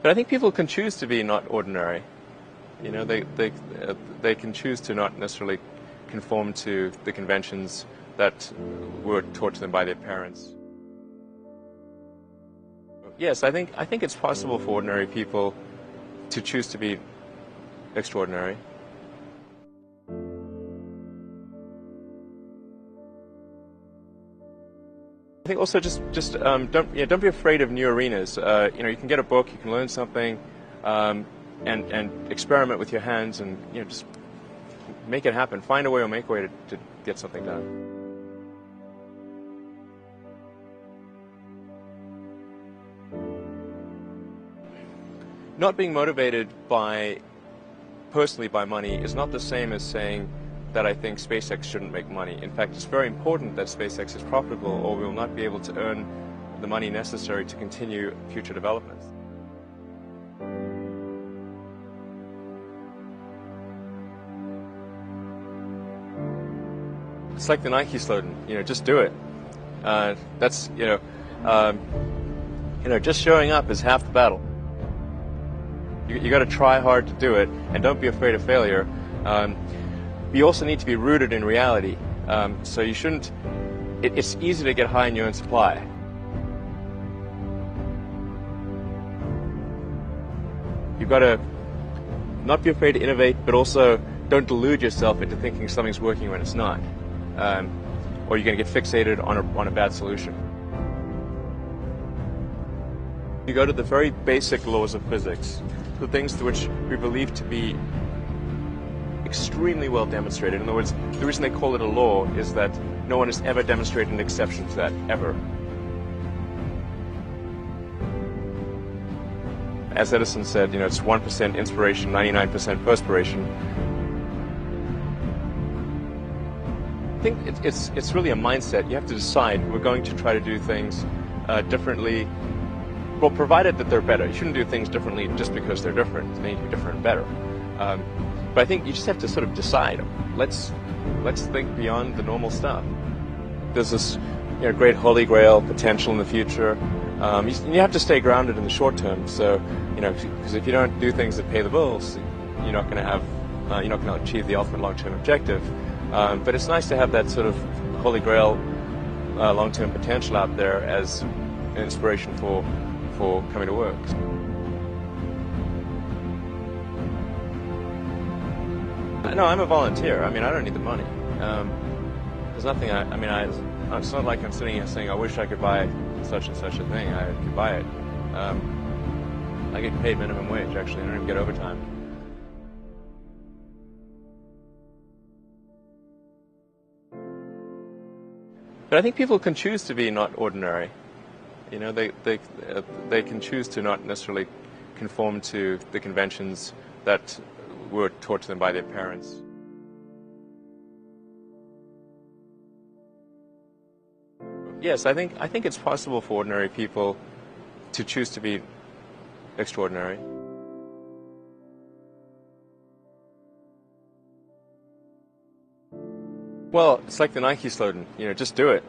But I think people can choose to be not ordinary. You know, they can choose to not necessarily conform to the conventions that were taught to them by their parents. Yes, I think it's possible for ordinary people to choose to be extraordinary. I think also just don't be afraid of new arenas. You can get a book, you can learn something, and experiment with your hands, and just make it happen. Find a way or make a way to get something done. Not being motivated personally by money is not the same as saying that I think SpaceX shouldn't make money. In fact, it's very important that SpaceX is profitable, or we will not be able to earn the money necessary to continue future developments. It's like the Nike slogan, just do it. That's just showing up is half the battle. You got to try hard to do it, and don't be afraid of failure. You also need to be rooted in reality. So you shouldn't. It's easy to get high in your own supply. You've got to not be afraid to innovate, but also don't delude yourself into thinking something's working when it's not, or you're going to get fixated on a bad solution. You go to the very basic laws of physics, the things which we believe to be extremely well demonstrated. In other words, the reason they call it a law is that no one has ever demonstrated an exception to that, ever. As Edison said, it's 1% inspiration, 99% perspiration. I think it's really a mindset. You have to decide, we're going to try to do things differently. Well, provided that they're better. You shouldn't do things differently just because they're different. They need to be different and better. But I think you just have to sort of decide. Let's think beyond the normal stuff. There's this great holy grail potential in the future. You have to stay grounded in the short term. So because if you don't do things that pay the bills, you're not going to achieve the ultimate long-term objective. But it's nice to have that sort of holy grail long-term potential out there as an inspiration for coming to work. No, I'm a volunteer. I don't need the money. There's nothing. It's not like I'm sitting here saying I wish I could buy such and such a thing. I could buy it. I get paid minimum wage. Actually, I don't even get overtime. But I think people can choose to be not ordinary. They can choose to not necessarily conform to the conventions that were taught to them by their parents. Yes, I think it's possible for ordinary people to choose to be extraordinary. Well, it's like the Nike slogan, just do it.